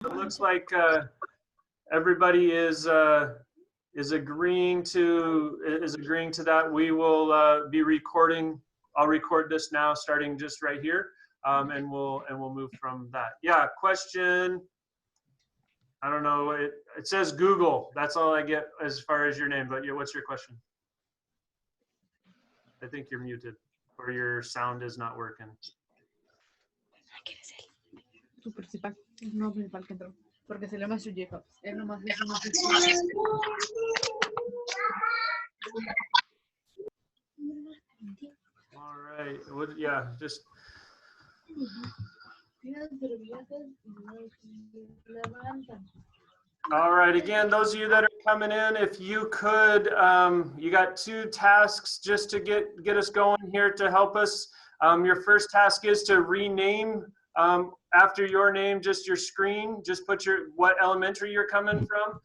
It looks like everybody is agreeing to that. We will be recording. I'll record this now, starting just right here, and we'll move from that. Yeah, question. I don't know. It says Google. That's all I get as far as your name. But yeah, what's your question? I think you're muted, or your sound is not working. Su principal, no principal que entró, porque se le llama su Jacob. Él nomás es uno. All right. Yeah, just. All right, again, those of you that are coming in, if you could, you got 2 tasks just to get us going here to help us. Your first task is to rename after your name, just your screen, just put what elementary you're coming from.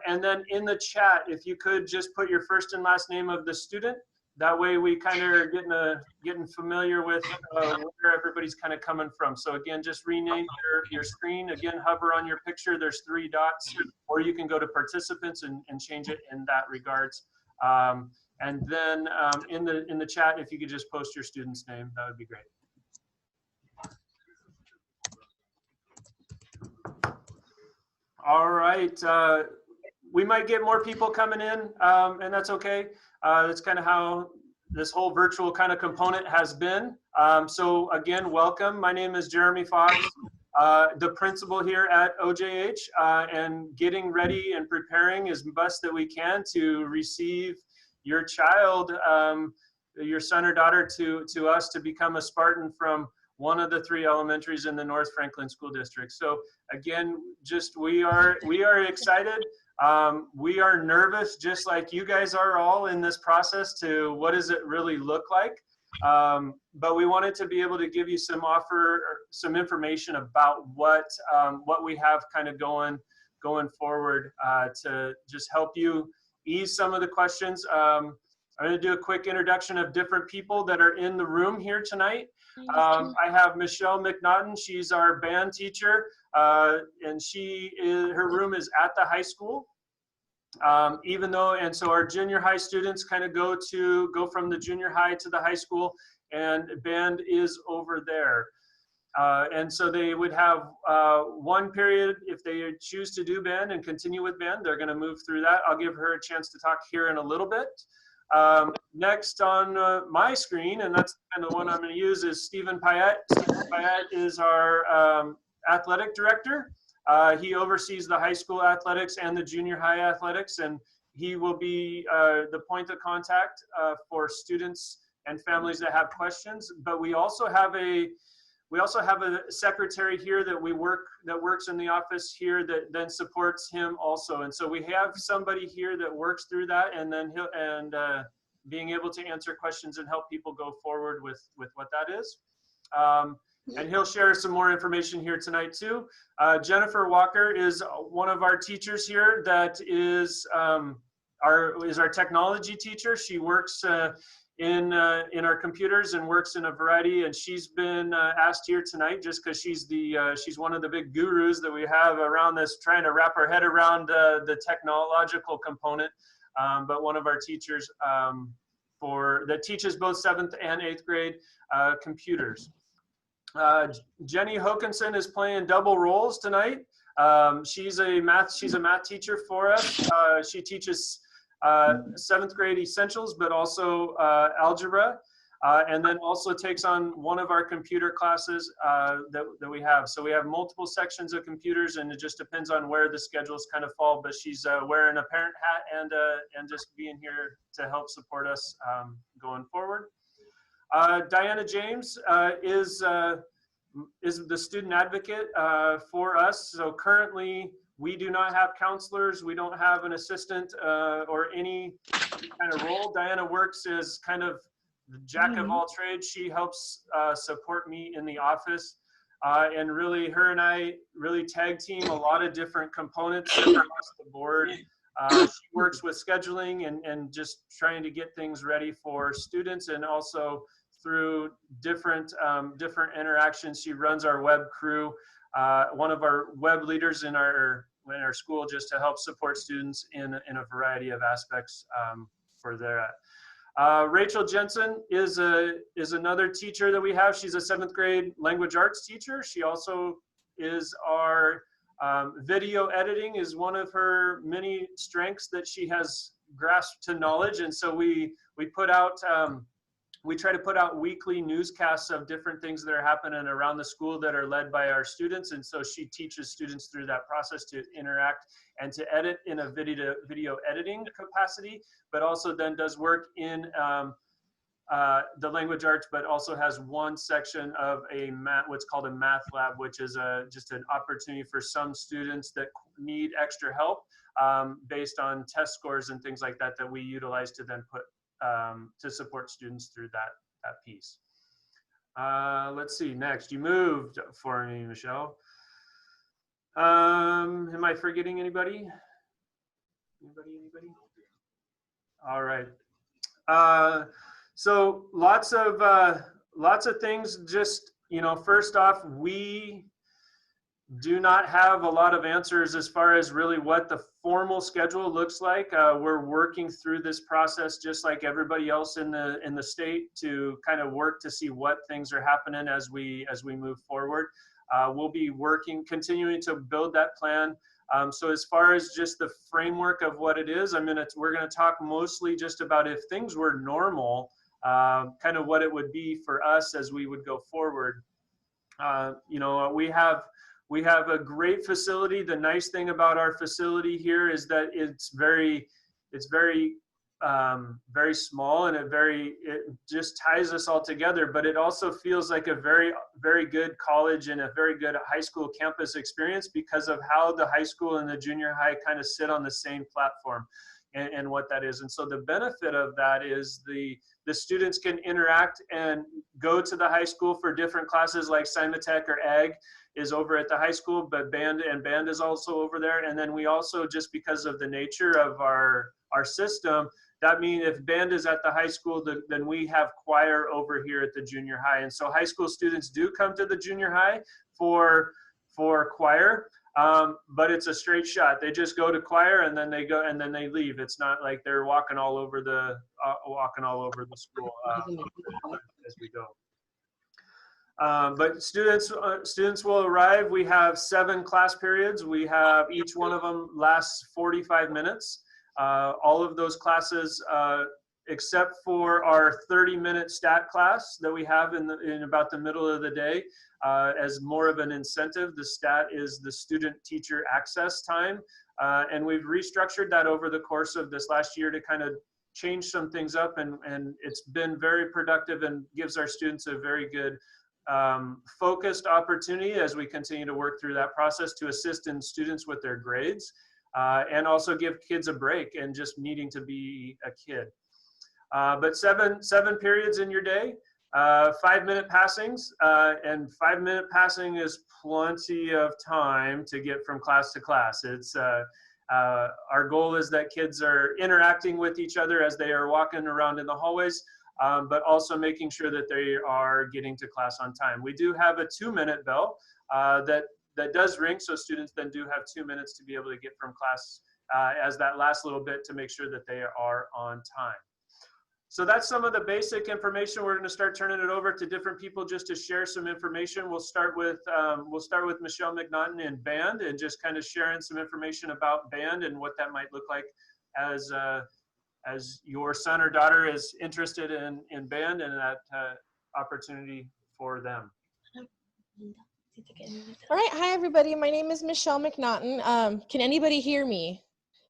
And then in the chat, if you could just put your first and last name of the student. That way we kind of are getting familiar with where everybody's kind of coming from. So again, just rename your screen. Again, hover on your picture. There's 3 dots, or you can go to participants and change it in that regards. And then in the chat, if you could just post your student's name, that would be great. All right. We might get more people coming in, and that's okay. That's kind of how this whole virtual kind of component has been. So again, welcome. My name is Jeremy Fox, the principal here at OJH, and getting ready and preparing as best that we can to receive your child, your son or daughter to us to become a Spartan from one of the 3 elementaries in the North Franklin School District. So again, just we are excited. We are nervous, just like you guys are all in this process, to what does it really look like. But we wanted to be able to give you some information about what we have kind of going forward to just help you ease some of the questions. I'm going to do a quick introduction of different people that are in the room here tonight. I have Michelle McNaughton. She's our band teacher, and her room is at the high school. And so our junior high students kind of go from the junior high to the high school, and band is over there. And so they would have 1 period if they choose to do band and continue with band. They're going to move through that. I'll give her a chance to talk here in a little bit. Next on my screen, and that's kind of the one I'm going to use, is Stephen Payette. Stephen Payette is our athletic director. He oversees the high school athletics and the junior high athletics, and he will be the point of contact for students and families that have questions. But we also have a secretary here that works in the office here that then supports him also. And so we have somebody here that works through that, and then being able to answer questions and help people go forward with what that is. And he'll share some more information here tonight too. Jennifer Walker is one of our teachers here that is our technology teacher. She works in our computers and works in a variety, and she's been asked here tonight just because she's one of the big gurus that we have around this, trying to wrap our head around the technological component. But one of our teachers that teaches both 7th and 8th grade computers. Jenny Hokinson is playing double roles tonight. She's a math teacher for us. She teaches 7th grade essentials, but also algebra, and then also takes on one of our computer classes that we have. So we have multiple sections of computers, and it just depends on where the schedules kind of fall. But she's wearing a parent hat and just being here to help support us going forward. Diana James is the student advocate for us. So currently, we do not have counselors. We don't have an assistant or any kind of role. Diana works as kind of the jack of all trades. She helps support me in the office. And really, her and I really tag team a lot of different components across the board. She works with scheduling and just trying to get things ready for students, and also through different interactions. She runs our web crew. one of our web leaders in our school, just to help support students in a variety of aspects for their. Rachel Jensen is another teacher that we have. She's a 7th grade language arts teacher. She also is our video editing is one of her many strengths that she has grasped to knowledge. And so we put out, we try to put out weekly newscasts of different things that are happening around the school that are led by our students. And so she teaches students through that process to interact and to edit in a video editing capacity, but also then does work in the language arts, but also has one section of what's called a math lab, which is just an opportunity for some students that need extra help based on test scores and things like that, that we utilize to then put to support students through that piece. Let's see, next, you moved for me, Michelle. Am I forgetting anybody? Anybody? All right. So lots of things. Just, you know, first off, we do not have a lot of answers as far as really what the formal schedule looks like. We're working through this process just like everybody else in the state to kind of work to see what things are happening as we move forward. We'll be continuing to build that plan. So as far as just the framework of what it is, we're gonna talk mostly just about if things were normal, kind of what it would be for us as we would go forward. You know, we have a great facility. The nice thing about our facility here is that it's very small, and it just ties us all together, but it also feels like a very, very good college and a very good high school campus experience because of how the high school and the junior high kind of sit on the same platform and what that is. And so the benefit of that is the students can interact and go to the high school for different classes, like Simatech or Ag is over at the high school, but band is also over there. And then we also, just because of the nature of our system, that means if band is at the high school, then we have choir over here at the junior high. And so high school students do come to the junior high for choir, but it's a straight shot. They just go to choir and then they leave. It's not like they're walking all over the school as we go. But students will arrive. We have 7 class periods. We have, each one of them lasts 45 minutes. All of those classes, except for our 30-minute stat class that we have in about the middle of the day, as more of an incentive. The stat is the student teacher access time. And we've restructured that over the course of this last year to kind of change some things up. And it's been very productive and gives our students a very good focused opportunity as we continue to work through that process to assist in students with their grades. And also give kids a break and just needing to be a kid. But seven periods in your day, 5-minute passings, and 5-minute passing is plenty of time to get from class to class. It's our goal is that kids are interacting with each other as they are walking around in the hallways, but also making sure that they are getting to class on time. We do have a 2-minute bell that does ring, so students then do have 2 minutes to be able to get from class as that last little bit to make sure that they are on time. So that's some of the basic information. We're going to start turning it over to different people just to share some information. We'll start with Michelle McNaughton in band, and just kind of sharing some information about band and what that might look like as your son or daughter is interested in band and that opportunity for them. All right, hi everybody. My name is Michelle McNaughton. Can anybody hear me?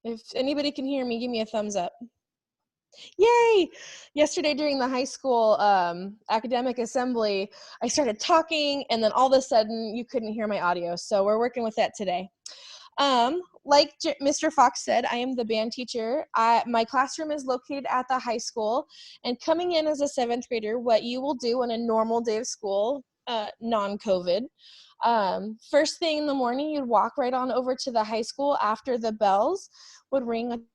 If anybody can hear me, give me a thumbs up. Yay! Yesterday during the high school academic assembly, I started talking and then all of a sudden you couldn't hear my audio. So we're working with that today. Like Mr. Fox said, I am the band teacher. My classroom is located at the high school, and coming in as a 7th grader, what you will do on a normal day of school, non-COVID, first thing in the morning, you'd walk right on over to the high school after the bells would ring.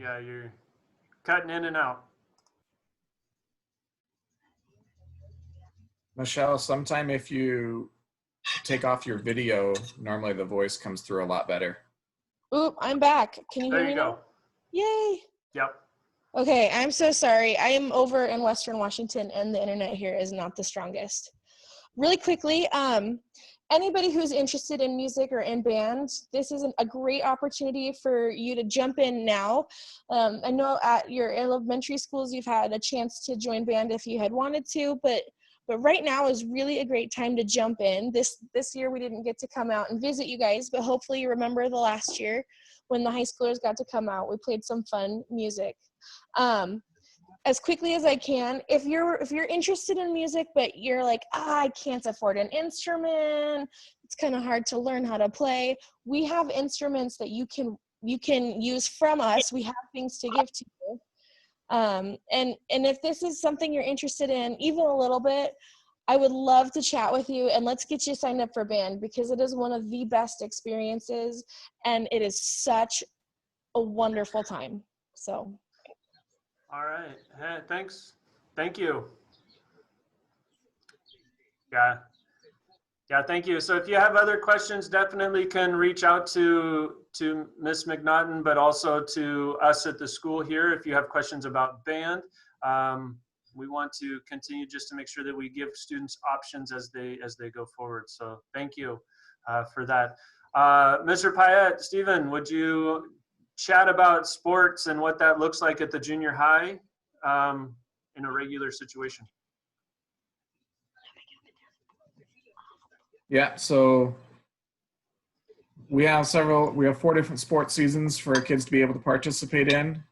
Yeah, you're cutting in and out. Michelle, sometime if you take off your video, normally the voice comes through a lot better. Oop, I'm back. Can you There hear you me go. now? Yay. Yep. Okay, I'm so sorry. I am over in Western Washington and the internet here is not the strongest. Really quickly, anybody who's interested in music or in band, this is a great opportunity for you to jump in now. I know at your elementary schools you've had a chance to join band if you had wanted to, but right now is really a great time to jump in. This year we didn't get to come out and visit you guys, but hopefully you remember the last year when the high schoolers got to come out. We played some fun music. As quickly as I can, if you're interested in music, but you're like, I can't afford an instrument, it's kind of hard to learn how to play, we have instruments that you can use from us. We have things to give to you. And if this is something you're interested in, even a little bit, I would love to chat with you and let's get you signed up for band because it is one of the best experiences and it is such a wonderful time. So. All right. Hey, thanks. Thank you. Yeah. Yeah, thank you. So if you have other questions, definitely can reach out to Ms. McNaughton, but also to us at the school here if you have questions about band. We want to continue just to make sure that we give students options as they go forward. So thank you for that. Mr. Payette, Stephen, would you chat about sports and what that looks like at the junior high in a regular situation? Yeah, so we have 4 different sports seasons for kids to be able to participate in.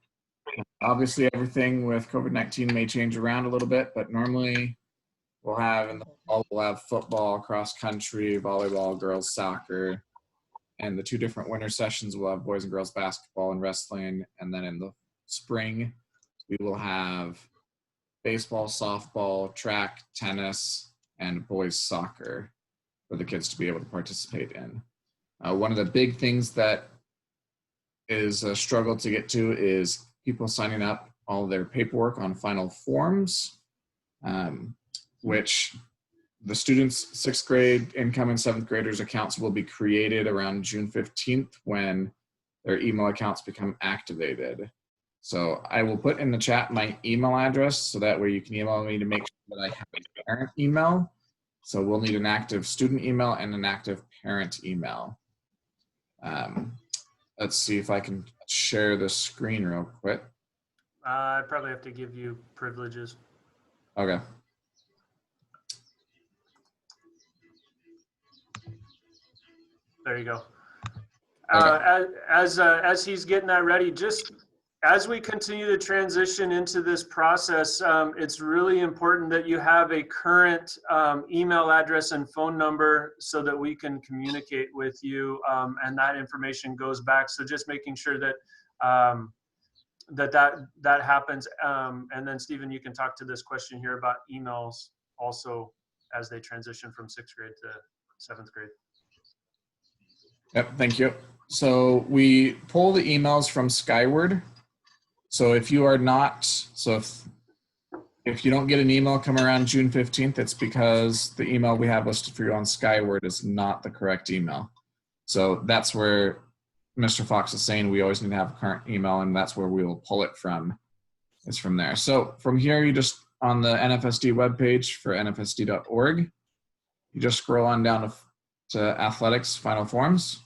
Obviously, everything with COVID-19 may change around a little bit, but normally we'll have in the fall, we'll have football, cross country, volleyball, girls soccer, and the 2 different winter sessions we'll have boys and girls basketball and wrestling, and then in the spring we will have baseball, softball, track, tennis, and boys soccer for the kids to be able to participate in. One of the big things that is a struggle to get to is people signing up all their paperwork on final forms, which the students' 6th grade incoming 7th graders accounts will be created around June 15th when their email accounts become activated. So I will put in the chat my email address so that way you can email me to make sure that I have a parent email. So we'll need an active student email and an active parent email. Let's see if I can share the screen real quick. I probably have to give you privileges. Okay. There you go. Okay. As he's getting that ready, just as we continue to transition into this process, it's really important that you have a current email address and phone number so that we can communicate with you and that information goes back. So just making sure that that happens. And then Stephen, you can talk to this question here about emails also as they transition from 6th grade to 7th grade. Yep, thank you. So we pull the emails from Skyward. So if you are not, if you don't get an email come around June 15th, it's because the email we have listed for you on Skyward is not the correct email. So that's where Mr. Fox is saying we always need to have a current email, and that's where we will pull it from. It's from there. So from here, you just, on the NFSD webpage for nfsd.org, you just scroll on down to athletics final forms.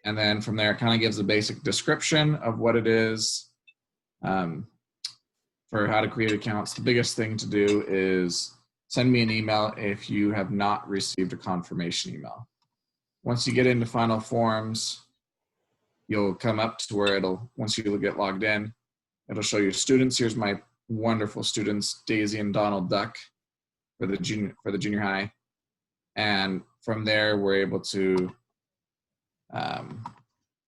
And then from there, it kind of gives a basic description of what it is for how to create accounts. The biggest thing to do is send me an email if you have not received a confirmation email. Once you get into final forms, you'll come up to where once you get logged in, it'll show you students. Here's my wonderful students, Daisy and Donald Duck for the junior high. And from there, we're able to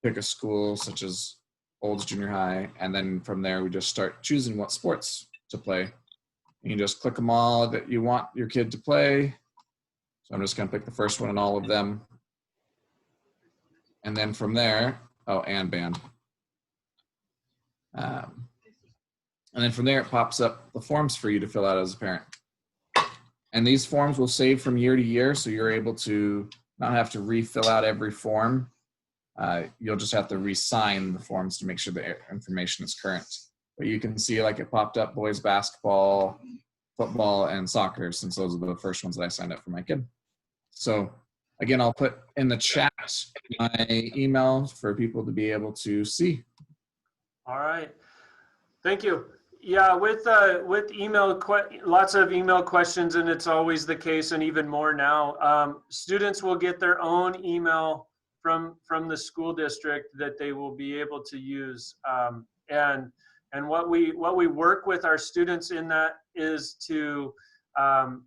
pick a school such as Olds Junior High, and then from there we just start choosing what sports to play. You just click them all that you want your kid to play. So I'm just going to pick the first one in all of them. And then from there, and band. And then from there, it pops up the forms for you to fill out as a parent. And these forms will save from year to year, so you're able to not have to refill out every form. You'll just have to re-sign the forms to make sure the information is current. But you can see, like, it popped up boys basketball, football, and soccer, since those are the first ones that I signed up for my kid. So again, I'll put in the chat my email for people to be able to see. All right. Thank you. Yeah, with email, lots of email questions, and it's always the case, and even more now. Students will get their own email from the school district that they will be able to use. And what we work with our students in that is to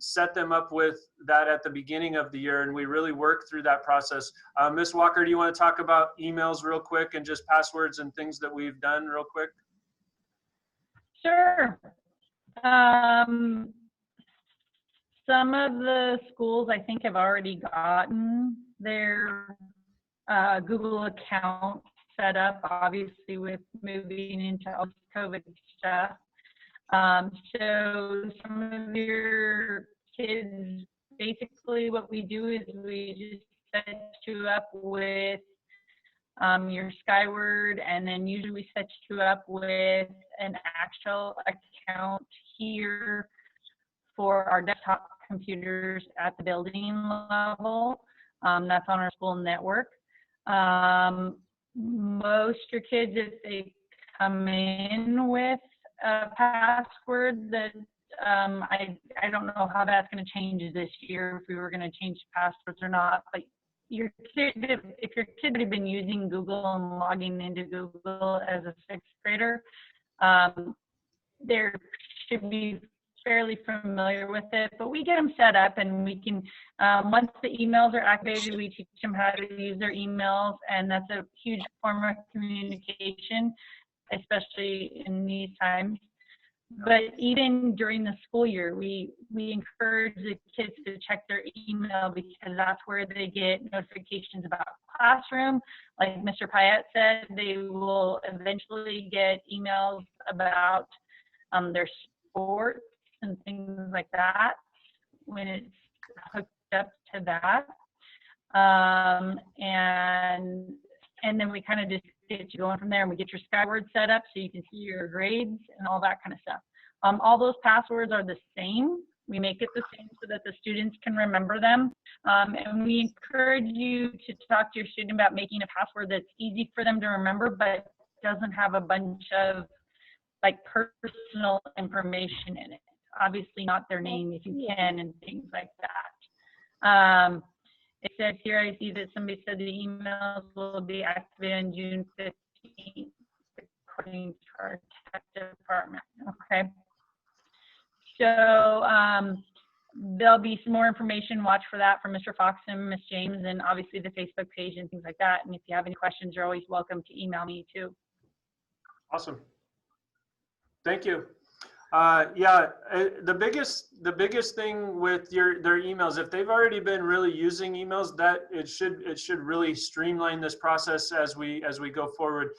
set them up with that at the beginning of the year, and we really work through that process. Ms. Walker, do you want to talk about emails real quick and just passwords and things that we've done real quick? Sure. Some of the schools, I think, have already gotten their Google account set up, obviously, with moving into all this COVID stuff. So some of your kids, basically what we do is we just set you up with your Skyward, and then usually we set you up with an actual account here for our desktop computers at the building level. That's on our school network. Most your kids, if they come in with a password that I don't know how that's going to change this year, if we were going to change passwords or not, but your kid, if your kid had been using Google and logging into Google as a sixth grader, they should be fairly familiar with it, but we get them set up, and we can, once the emails are activated, we teach them how to use their emails, and that's a huge form of communication, especially in these times. But even during the school year, we encourage the kids to check their email, because that's where they get notifications about classroom. Like Mr. Payette said, they will eventually get emails about their sports and things like that when it's hooked up to that. And then we kind of just get you going from there, and we get your Skyward set up so you can see your grades and all that kind of stuff. All those passwords are the same. We make it the same so that the students can remember them. And we encourage you to talk to your student about making a password that's easy for them to remember, but doesn't have a bunch of like personal information in it. Obviously not their name if you can, and things like that. It says here, I see that somebody said the emails will be activated on June 15th, according to our tech department. Okay. So there'll be some more information. Watch for that from Mr. Fox and Ms. James, and obviously the Facebook page and things like that. And if you have any questions, you're always welcome to email me too. Awesome. Thank you. Yeah, the biggest thing with their emails, if they've already been really using emails, that it should really streamline this process as we go forward.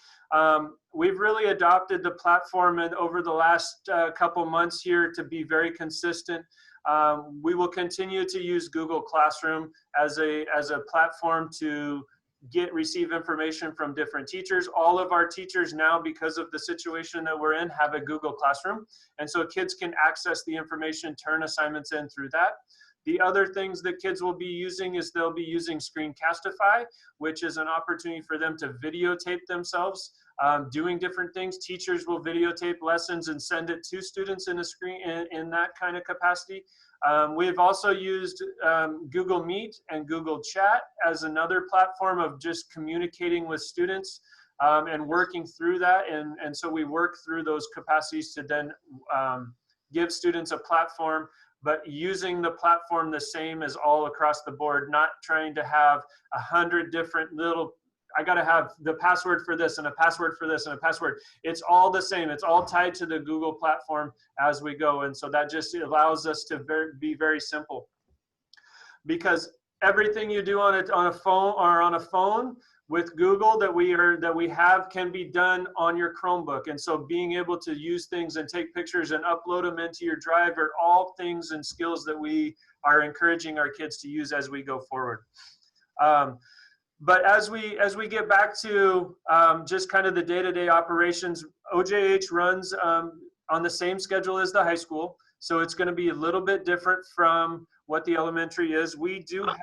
We've really adopted the platform, and over the last couple months here, to be very consistent. We will continue to use Google Classroom as a platform to receive information from different teachers. All of our teachers now, because of the situation that we're in, have a Google Classroom. And so kids can access the information, turn assignments in through that. The other things that kids will be using is they'll be using Screencastify, which is an opportunity for them to videotape themselves doing different things. Teachers will videotape lessons and send it to students in that kind of capacity. We've also used Google Meet and Google Chat as another platform of just communicating with students and working through that. And so we work through those capacities to then give students a platform, but using the platform the same as all across the board, not trying to have 100 different little, I got to have the password for this and a password for this and a password. It's all the same. It's all tied to the Google platform as we go. And so that just allows us to be very simple, because everything you do on a phone with Google that we have can be done on your Chromebook. And so being able to use things and take pictures and upload them into your drive are all things and skills that we are encouraging our kids to use as we go forward. But as we get back to just kind of the day-to-day operations, OJH runs on the same schedule as the high school. So it's going to be a little bit different from what the elementary is. We do have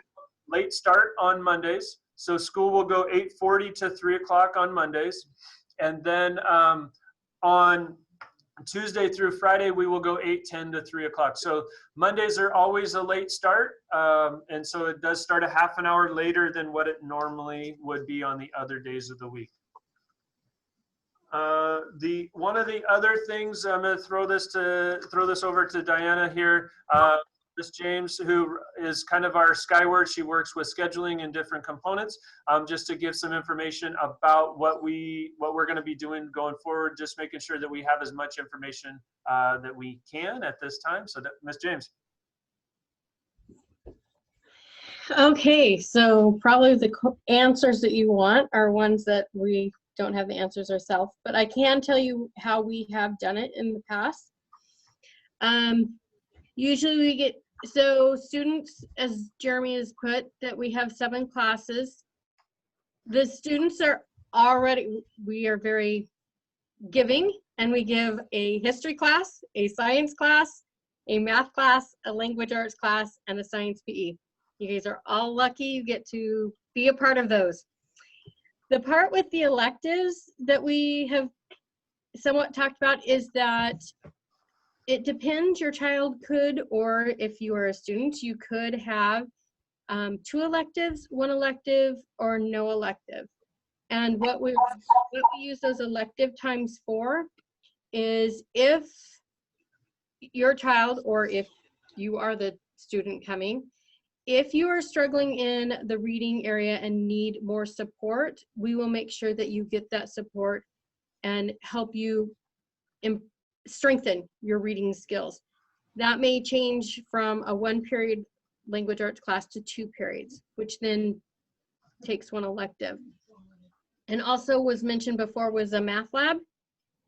late start on Mondays. So school will go 8:40 to 3 o'clock on Mondays. And then on Tuesday through Friday, we will go 8:10 to 3 o'clock. So Mondays are always a late start. And so it does start a half an hour later than what it normally would be on the other days of the week. One of the other things, I'm going to throw this over to Diana here. Ms. James, who is kind of our Skyward, she works with scheduling and different components, just to give some information about what we're going to be doing going forward, just making sure that we have as much information that we can at this time. So Ms. James. Okay, so probably the answers that you want are ones that we don't have the answers ourselves, but I can tell you how we have done it in the past. Usually we get, so students, as Jeremy has put, that we have 7 classes. The students are already, we are very giving, and we give a history class, a science class, a math class, a language arts class, and a science PE. You guys are all lucky you get to be a part of those. The part with the electives that we have somewhat talked about is that it depends. Your child could, or if you are a student, you could have 2 electives, 1 elective, or no elective. And what we use those elective times for is if your child, or if you are the student coming, if you are struggling in the reading area and need more support, we will make sure that you get that support and help you strengthen your reading skills. That may change from a 1-period language arts class to 2 periods, which then takes 1 elective. And also was mentioned before was a math lab.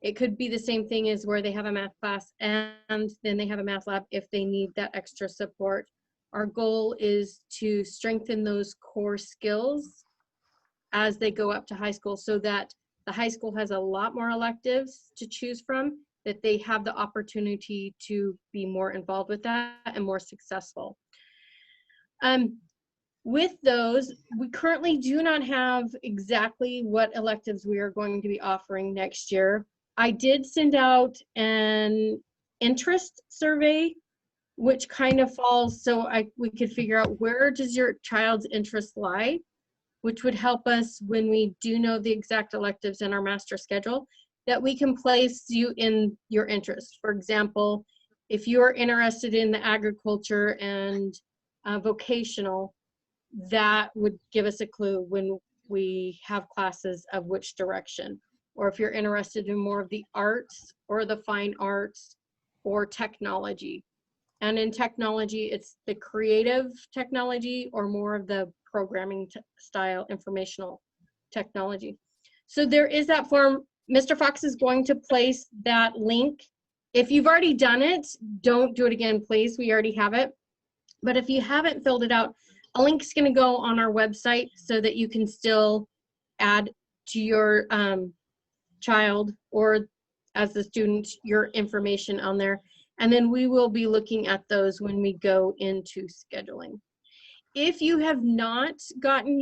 It could be the same thing as where they have a math class and then they have a math lab if they need that extra support. Our goal is to strengthen those core skills as they go up to high school, so that the high school has a lot more electives to choose from, that they have the opportunity to be more involved with that and more successful. With those, we currently do not have exactly what electives we are going to be offering next year. I did send out an interest survey, which kind of falls, so we could figure out where does your child's interest lie, which would help us when we do know the exact electives in our master schedule, that we can place you in your interest. For example, if you're interested in the agriculture and vocational, that would give us a clue when we have classes of which direction. Or if you're interested in more of the arts or the fine arts or technology. And in technology, it's the creative technology or more of the programming style informational technology. So there is that form. Mr. Fox is going to place that link. If you've already done it, don't do it again, please. We already have it. But if you haven't filled it out, a link's going to go on our website so that you can still add to your child or as the student your information on there. And then we will be looking at those when we go into scheduling. If you have not gotten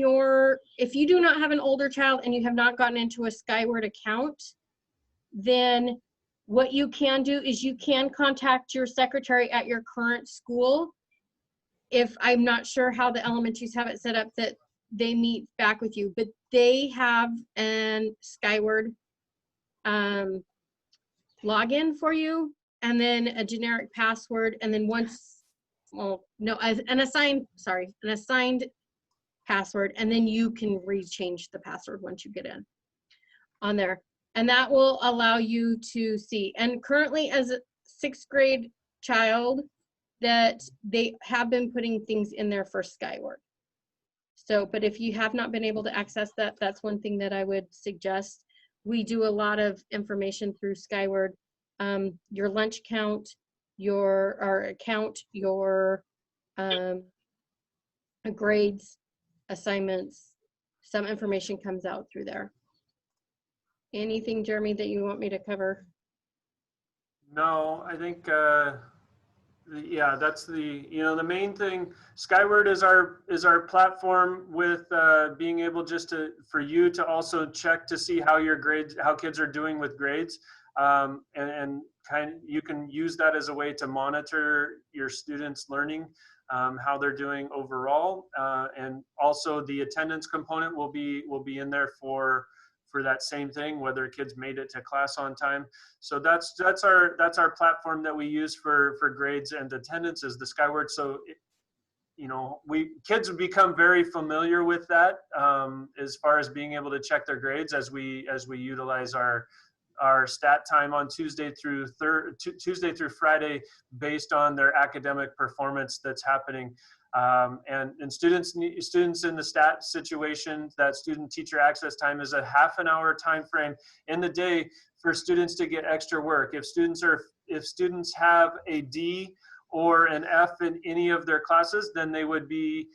if you do not have an older child and you have not gotten into a Skyward account, then what you can do is you can contact your secretary at your current school. If I'm not sure how the elementaries have it set up that they meet back with you, but they have an Skyward login for you, and then a generic password, and then once, well, no, an assigned password, and then you can rechange the password once you get in on there. And that will allow you to see. And currently as a 6th grade child, that they have been putting things in there for Skyward. So, but if you have not been able to access that, that's one thing that I would suggest. We do a lot of information through Skyward. Your lunch count, your grades, assignments, some information comes out through there. Anything, Jeremy, that you want me to cover? No, I think, yeah, that's the main thing. Skyward is our platform with being able just for you to also check to see how your grades, how kids are doing with grades. And you can use that as a way to monitor your students' learning, how they're doing overall. And also the attendance component will be in there for that same thing, whether kids made it to class on time. So that's our platform that we use for grades and attendance is the Skyward. So kids become very familiar with that as far as being able to check their grades as we utilize our stat time on Tuesday through Friday based on their academic performance that's happening. And students in the stat situation, that student teacher access time is a half an hour time frame in the day for students to get extra work. If students have a D or an F in any of their classes, then they would be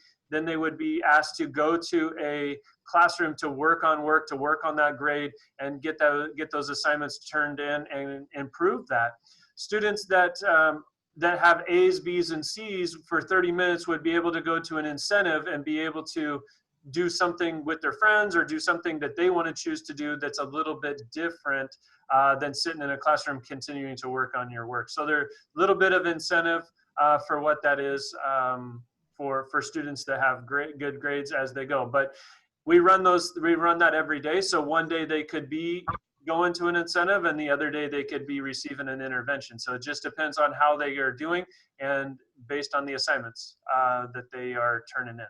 asked to go to a classroom to work on that grade and get those assignments turned in and improve that. Students that have A's, B's, and C's for 30 minutes would be able to go to an incentive and be able to do something with their friends or do something that they want to choose to do that's a little bit different than sitting in a classroom continuing to work on your work. So there's a little bit of incentive for what that is for students that have good grades as they go. But we run that every day. So one day they could be going to an incentive and the other day they could be receiving an intervention. So it just depends on how they are doing and based on the assignments that they are turning in.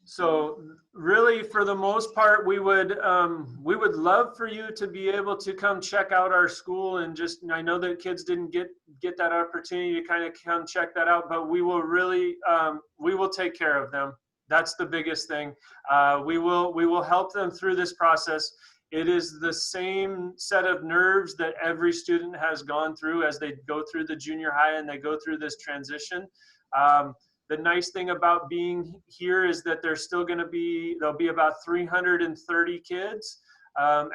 So really, for the most part, we would love for you to be able to come check out our school and I know that kids didn't get that opportunity to kind of come check that out, but we will really, we will take care of them. That's the biggest thing. We will help them through this process. It is the same set of nerves that every student has gone through as they go through the junior high and they go through this transition. The nice thing about being here is that there'll be about 330 kids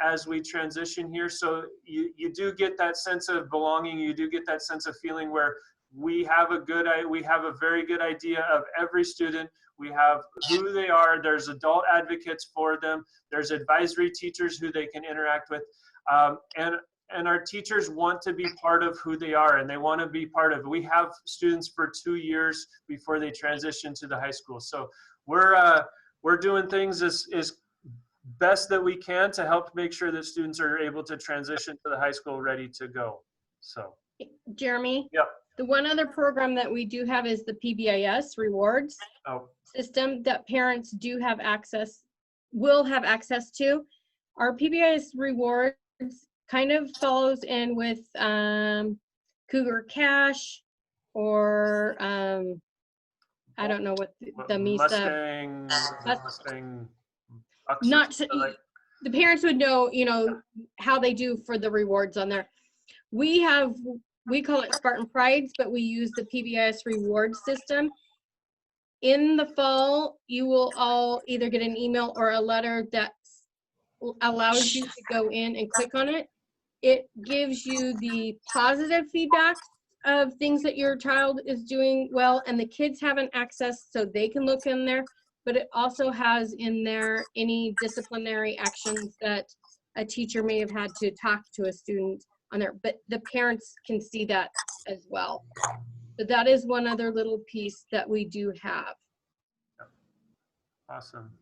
as we transition here. So you do get that sense of belonging. You do get that sense of feeling where we have a very good idea of every student. We have who they are. There's adult advocates for them. There's advisory teachers who they can interact with. And our teachers want to be part of who they are, and they want to be part of it. We have students for 2 years before they transition to the high school. So we're doing things as best that we can to help make sure that students are able to transition to the high school ready to go. So Jeremy? Yep. The one other program that we do have is the PBIS rewards system that parents will have access to. Our PBIS rewards kind of follows in with Cougar Cash or I don't know what the MISA. Mustang. Not the parents would know, how they do for the rewards on there. We call it Spartan Prides, but we use the PBIS reward system. In the fall, you will all either get an email or a letter that allows you to go in and click on it. It gives you the positive feedback of things that your child is doing well, and the kids have an access so they can look in there, but it also has in there any disciplinary actions that a teacher may have had to talk to a student on there, but the parents can see that as well. But that is one other little piece that we do have. Awesome.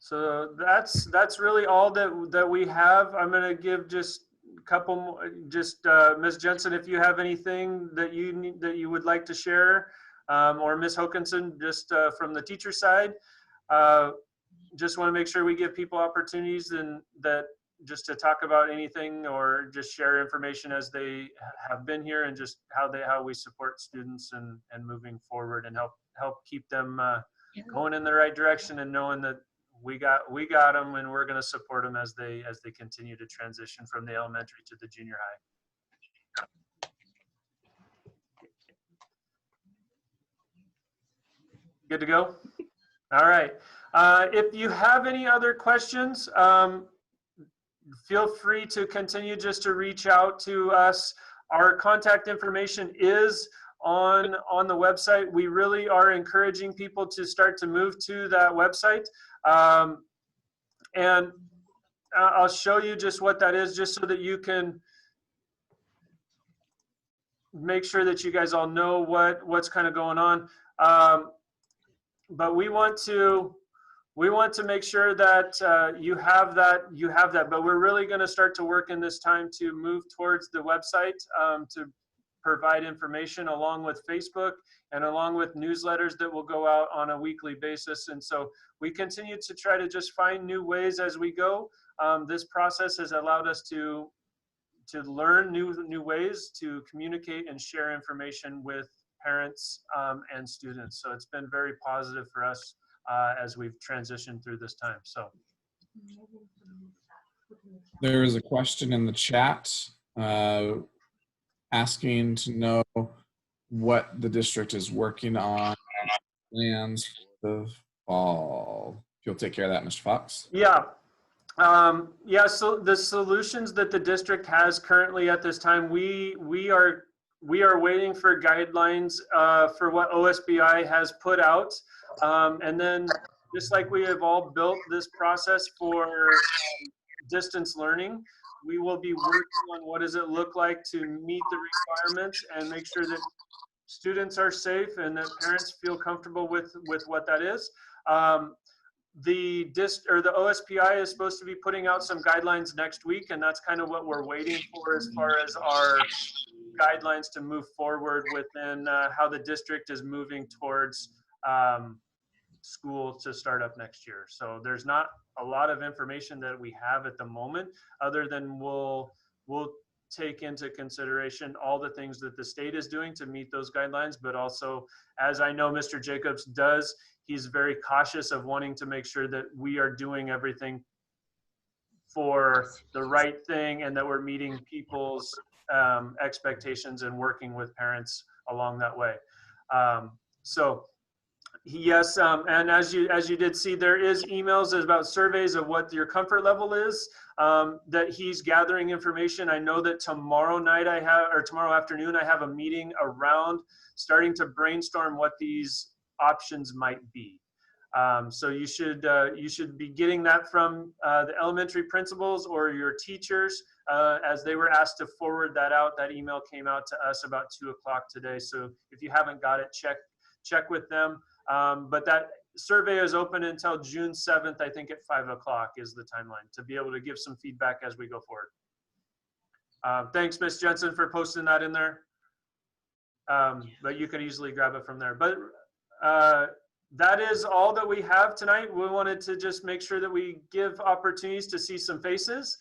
So that's really all that we have. I'm going to give just a couple more. Just Ms. Jensen, if you have anything that you would like to share, or Ms. Hokinson, just from the teacher side. Just want to make sure we give people opportunities and that just to talk about anything or just share information as they have been here, and just how we support students and moving forward, and help keep them going in the right direction, and knowing that we got them, and we're going to support them as they continue to transition from the elementary to the junior high. Good to go? All right. If you have any other questions, feel free to continue just to reach out to us. Our contact information is on the website. We really are encouraging people to start to move to that website. And I'll show you just what that is, just so that you can make sure that you guys all know what's kind of going on. But we want to make sure that you have that, but we're really going to start to work in this time to move towards the website, to provide information along with Facebook and along with newsletters that will go out on a weekly basis. And so we continue to try to just find new ways as we go. This process has allowed us to learn new ways to communicate and share information with parents and students. So it's been very positive for us as we've transitioned through this time. So There is a question in the chat asking to know what the district is working on plans for the fall. If you'll take care of that, Mr. Fox. Yeah. So the solutions that the district has currently at this time, we are waiting for guidelines for what OSBI has put out. And then, just like we have all built this process for distance learning, we will be working on what does it look like to meet the requirements and make sure that students are safe and that parents feel comfortable with what that is. The OSPI is supposed to be putting out some guidelines next week, and that's kind of what we're waiting for as far as our guidelines to move forward within how the district is moving towards school to start up next year. So there's not a lot of information that we have at the moment, other than we'll take into consideration all the things that the state is doing to meet those guidelines, but also, as I know Mr. Jacobs does, he's very cautious of wanting to make sure that we are doing everything for the right thing and that we're meeting people's expectations and working with parents along that way. So yes, and as you did see, there is emails about surveys of what your comfort level is, that he's gathering information. I know that tomorrow afternoon I have a meeting around starting to brainstorm what these options might be. So you should be getting that from the elementary principals or your teachers, as they were asked to forward that out. That email came out to us about 2 o'clock today. So if you haven't got it, check with them. But that survey is open until June 7th, I think at 5 o'clock is the timeline to be able to give some feedback as we go forward. Thanks, Ms. Jensen, for posting that in there. But you can easily grab it from there. But that is all that we have tonight. We wanted to just make sure that we give opportunities to see some faces.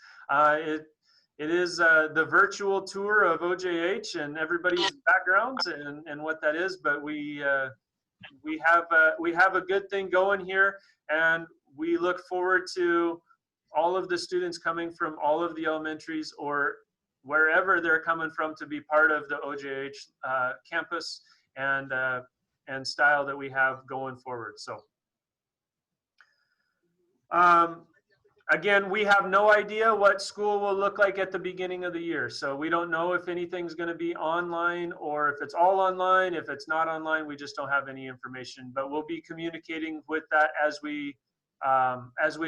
It is the virtual tour of OJH and everybody's backgrounds and what that is, but we have a good thing going here, and we look forward to all of the students coming from all of the elementaries or wherever they're coming from to be part of the OJH campus and style that we have going forward. So again, we have no idea what school will look like at the beginning of the year. So we don't know if anything's going to be online or if it's all online. If it's not online, we just don't have any information. But we'll be communicating with that as we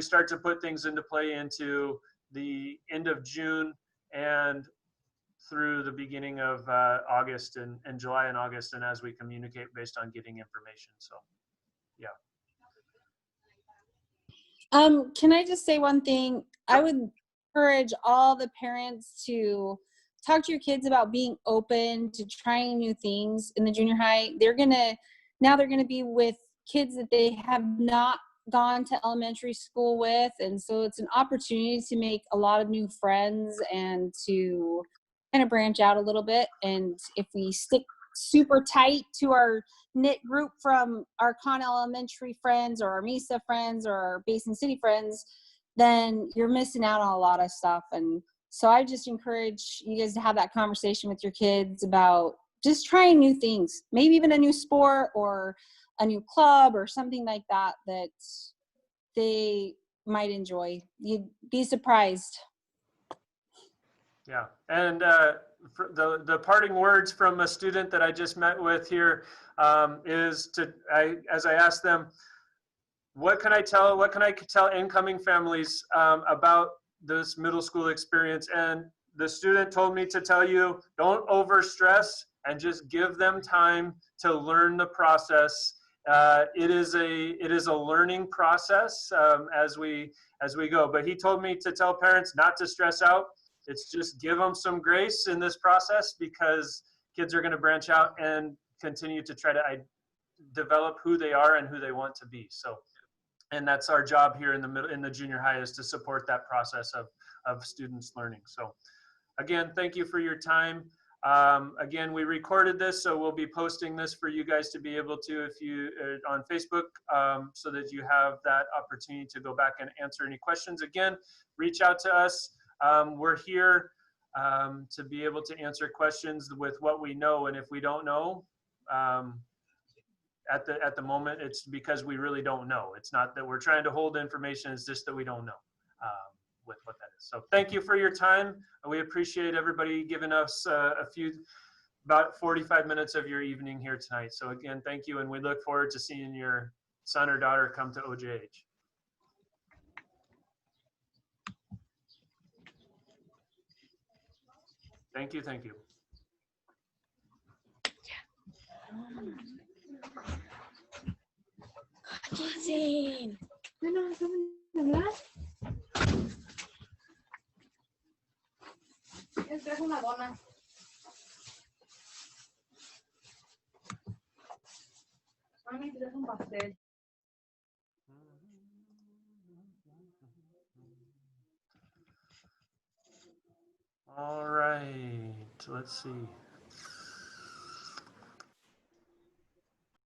start to put things into play into the end of June and through the beginning of August and July and August, and as we communicate based on getting information. So, yeah. Can I just say one thing? I would encourage all the parents to talk to your kids about being open to trying new things in the junior high. They're gonna be with kids that they have not gone to elementary school with. And so it's an opportunity to make a lot of new friends and to kind of branch out a little bit. And if we stick super tight to our knit group from our Connell Elementary friends or our Mesa friends or our Basin City friends, then you're missing out on a lot of stuff. And so I just encourage you guys to have that conversation with your kids about just trying new things, maybe even a new sport or a new club or something like that that they might enjoy. You'd be surprised. Yeah, and for the parting words from a student that I just met with here is as I asked them, what can I tell incoming families about this middle school experience? And the student told me to tell you, don't overstress and just give them time to learn the process. It is a learning process as we go. But he told me to tell parents not to stress out. It's just give them some grace in this process, because kids are going to branch out and continue to try to develop who they are and who they want to be. So, and that's our job here in the junior high, is to support that process of students learning. So again, thank you for your time. Again, we recorded this, so we'll be posting this for you guys to be able to, if you on Facebook, so that you have that opportunity to go back and answer any questions. Again, reach out to us. We're here to be able to answer questions with what we know, and if we don't know, at the moment, it's because we really don't know. It's not that we're trying to hold information, it's just that we don't know with what that is. So thank you for your time. We appreciate everybody giving us about 45 minutes of your evening here tonight. So again, thank you, and we look forward to seeing your son or daughter come to OJH. Thank you, thank you. Jason. Bueno, ¿saben hablar? Les trajo una dona. Mami, trajo un pastel. All right, let's see.